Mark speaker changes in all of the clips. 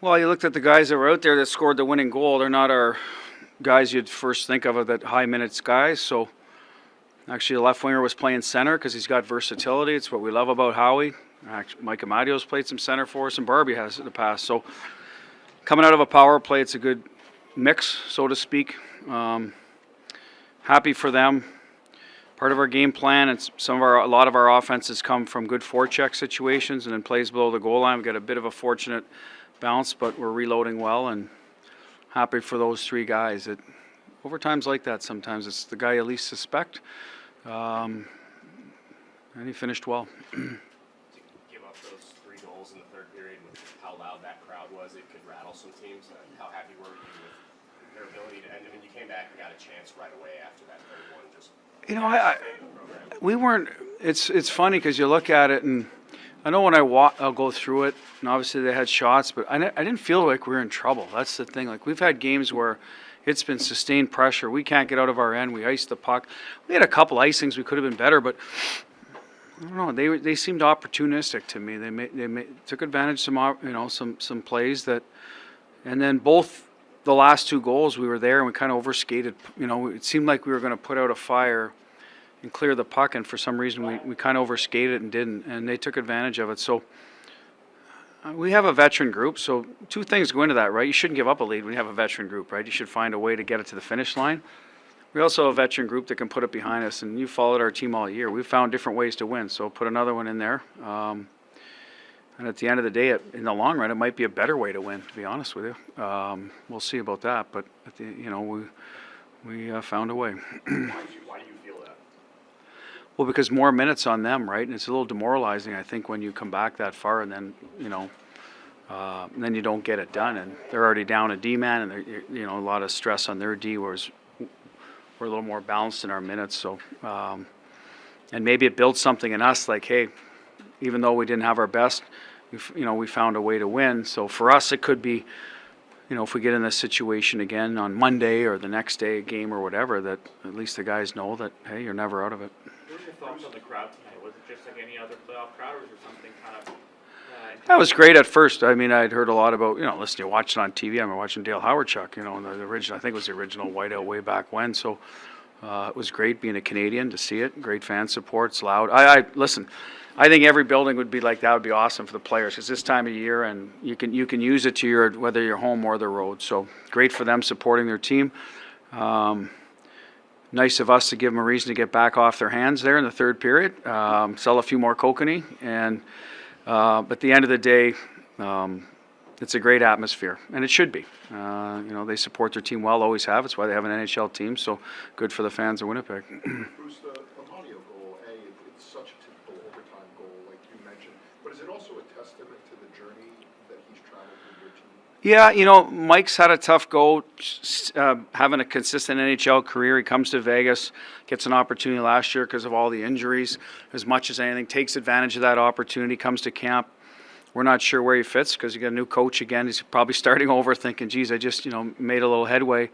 Speaker 1: Well, you looked at the guys that were out there that scored the winning goal. They're not our guys you'd first think of that high minutes guys. So actually, the left winger was playing center because he's got versatility. It's what we love about Howie. Mike Amadio's played some center for us, and Barbie has in the past. So coming out of a power play, it's a good mix, so to speak. Happy for them. Part of our game plan, and a lot of our offenses come from good forecheck situations and then plays below the goal line. We got a bit of a fortunate bounce, but we're reloading well, and happy for those three guys. Overtime's like that sometimes. It's the guy you least suspect, and he finished well.
Speaker 2: To give up those 3 goals in the third period with how loud that crowd was, it could rattle some teams. How happy were you with their ability to end? I mean, you came back and got a chance right away after that third one.
Speaker 1: We weren't. It's funny because you look at it, and I know when I'll go through it, and obviously they had shots, but I didn't feel like we were in trouble. That's the thing. Like, we've had games where it's been sustained pressure. We can't get out of our end. We iced the puck. We had a couple icings. We could have been better, but I don't know. They seemed opportunistic to me. They took advantage of some plays that, and then both the last 2 goals we were there and we kind of overskated. It seemed like we were going to put out a fire and clear the puck, and for some reason we kind of overskated and didn't, and they took advantage of it. So we have a veteran group, so 2 things go into that, right? You shouldn't give up a lead when you have a veteran group, right? You should find a way to get it to the finish line. We also have a veteran group that can put it behind us, and you followed our team all year. We've found different ways to win, so put another one in there. And at the end of the day, in the long run, it might be a better way to win, to be honest with you. We'll see about that, but we found a way.
Speaker 2: Why do you feel that?
Speaker 1: Well, because more minutes on them, right? And it's a little demoralizing, I think, when you come back that far and then, then you don't get it done. And they're already down a D-man, and a lot of stress on their D, whereas we're a little more balanced in our minutes. So, and maybe it builds something in us, like, hey, even though we didn't have our best, we found a way to win. So for us, it could be, if we get in this situation again on Monday or the next day, a game or whatever, that at least the guys know that, hey, you're never out of it.
Speaker 3: What were your thoughts on the crowd tonight? Was it just like any other playoff crowd, or was there something kind of...
Speaker 1: That was great at first. I mean, I'd heard a lot about, listen, you watch it on TV. I remember watching Dale Howardchuk, the original, I think it was the original whiteout way back when. So it was great being a Canadian to see it. Great fan support. It's loud. Listen, I think every building would be like that. Would be awesome for the players, because this time of year, and you can use it to whether you're home or the road. So great for them supporting their team. Nice of us to give them a reason to get back off their hands there in the third period. Sell a few more kokanee, and but at the end of the day, it's a great atmosphere, and it should be. They support their team well, always have. It's why they have an NHL team. So good for the fans of Winnipeg.
Speaker 4: Bruce, the Amadio goal, it's such a typical overtime goal, like you mentioned. But is it also a testament to the journey that he's traveled with your team?
Speaker 1: Yeah, Mike's had a tough go, having a consistent NHL career. He comes to Vegas, gets an opportunity last year because of all the injuries, as much as anything, takes advantage of that opportunity, comes to camp. We're not sure where he fits because you got a new coach again. He's probably starting over thinking, geez, I just, made a little headway.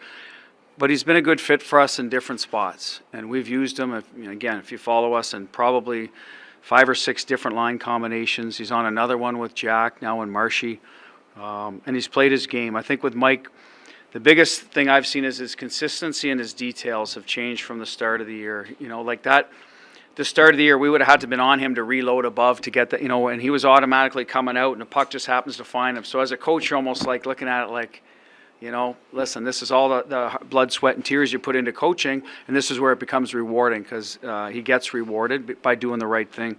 Speaker 1: But he's been a good fit for us in different spots. And we've used him, if you follow us, in probably 5 or 6 different line combinations. He's on another one with Jack, now in Marshy. And he's played his game. I think with Mike, the biggest thing I've seen is his consistency and his details have changed from the start of the year. Like that, the start of the year, we would have had to been on him to reload above to get that, and he was automatically coming out, and the puck just happens to find him. So as a coach, you're almost like looking at it like, listen, this is all the blood, sweat, and tears you put into coaching, and this is where it becomes rewarding, because he gets rewarded by doing the right thing.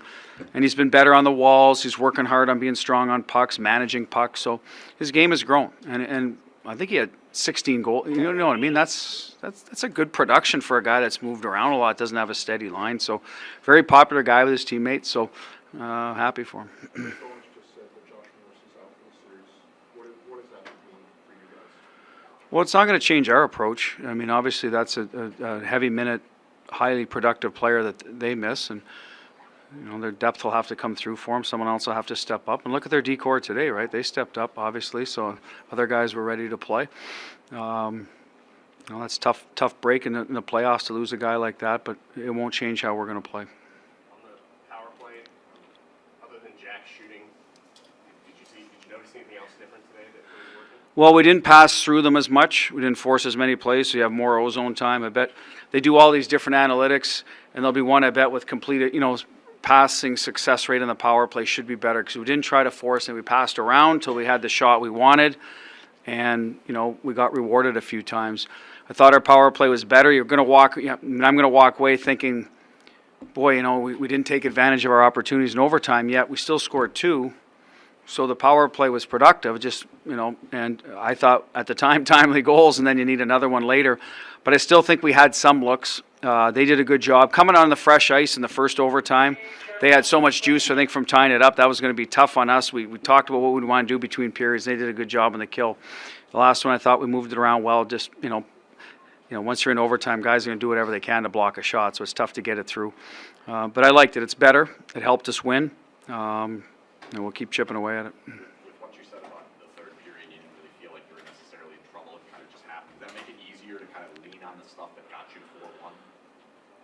Speaker 1: And he's been better on the walls. He's working hard on being strong on pucks, managing pucks. So his game has grown, and I think he had 16 goals. You know what I mean? That's a good production for a guy that's moved around a lot, doesn't have a steady line. So very popular guy with his teammates. So happy for him.
Speaker 4: Owens just said that Josh Norris is out for the series. What does that mean for you guys?
Speaker 1: Well, it's not going to change our approach. I mean, obviously that's a heavy minute, highly productive player that they miss, and their depth will have to come through for them. Someone else will have to step up. And look at their decor today, right? They stepped up, obviously, so other guys were ready to play. That's tough break in the playoffs to lose a guy like that, but it won't change how we're going to play.
Speaker 2: On the power play, other than Jack shooting, did you notice anything else different today that
Speaker 1: Well, we didn't pass through them as much. We didn't force as many plays, so you have more ozone time. I bet they do all these different analytics, and there'll be one, I bet, with completed, passing success rate on the power play should be better because we didn't try to force and we passed around until we had the shot we wanted, and, we got rewarded a few times. I thought our power play was better. I'm going to walk away thinking, boy, we didn't take advantage of our opportunities in overtime, yet we still scored 2. So the power play was productive, just, and I thought at the time, timely goals, and then you need another one later. But I still think we had some looks. They did a good job. Coming on the fresh ice in the first overtime, they had so much juice, I think, from tying it up. That was going to be tough on us. We talked about what we'd want to do between periods. They did a good job on the kill. The last one, I thought we moved it around well. Just, once you're in overtime, guys are going to do whatever they can to block a shot, so it's tough to get it through. But I liked it. It's better. It helped us win. And we'll keep chipping away at it.
Speaker 5: With what you said about the third period, you didn't really feel like you were necessarily in trouble. It kind of just happened. Does that make it easier to kind of lean on the stuff that got you 4-1?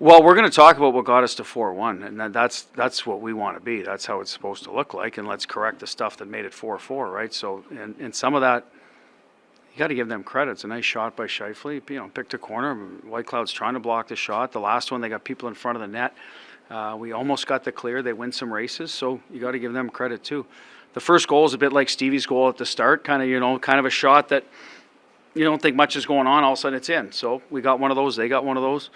Speaker 1: Well, we're going to talk about what got us to 4-1, and that's what we want to be. That's how it's supposed to look like, and let's correct the stuff that made it 4-4, right? So, and some of that, you got to give them credit. It's a nice shot by Scheifele. Picked a corner. White Cloud's trying to block the shot. The last one, they got people in front of the net. We almost got the clear. They win some races, so you got to give them credit too. The first goal is a bit like Stevie's goal at the start, kind of a shot that you don't think much is going on. All of a sudden, it's in. So we got one of those. They got one of those.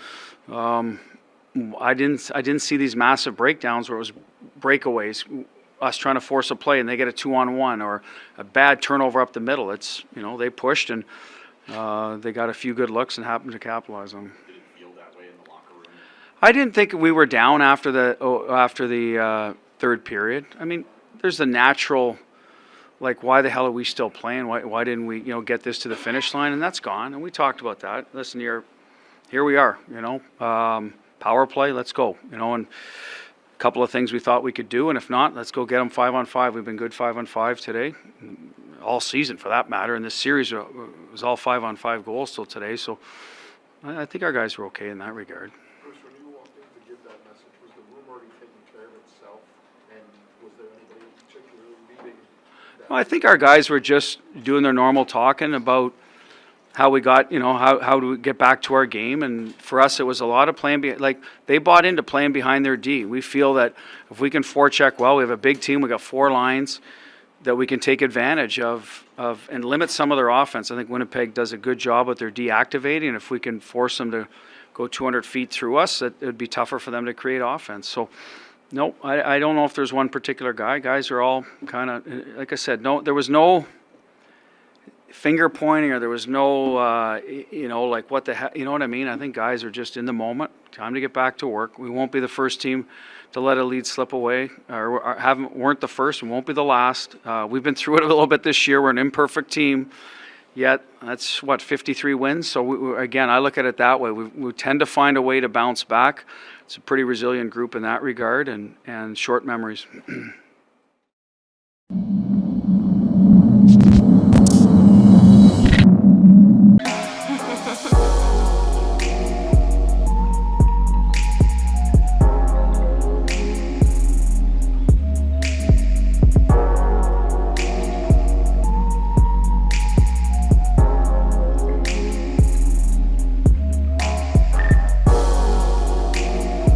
Speaker 1: I didn't see these massive breakdowns where it was breakaways, us trying to force a play and they get a 2-on-1 or a bad turnover up the middle. It's they pushed and they got a few good looks and happened to capitalize on them. I didn't think we were down after the third period. I mean, there's the natural, like, why the hell are we still playing? Why didn't we, get this to the finish line? And that's gone. And we talked about that. Listen, here we are. Power play. Let's go. And a couple of things we thought we could do, and if not, let's go get them 5-on-5. We've been good 5-on-5 today, all season for that matter. And this series was all 5-on-5 goals till today. So I think our guys were okay in that regard. Well, I think our guys were just doing their normal talking about how we got, how do we get back to our game. And for us, it was a lot of playing, they bought into playing behind their D. We feel that if we can forecheck well, we have a big team, we got 4 lines that we can take advantage of and limit some of their offense. I think Winnipeg does a good job with their deactivating. If we can force them to go 200 feet through us, it would be tougher for them to create offense. So, no, I don't know if there's one particular guy. Guys are all kind of, like I said, there was no finger pointing or there was no, like what the heck, you know what I mean? I think guys are just in the moment. Time to get back to work. We won't be the first team to let a lead slip away, or weren't the first and won't be the last. We've been through it a little bit this year. We're an imperfect team, yet that's 53 wins. So again, I look at it that way. We tend to find a way to bounce back. It's a pretty resilient group in that regard, and short memories.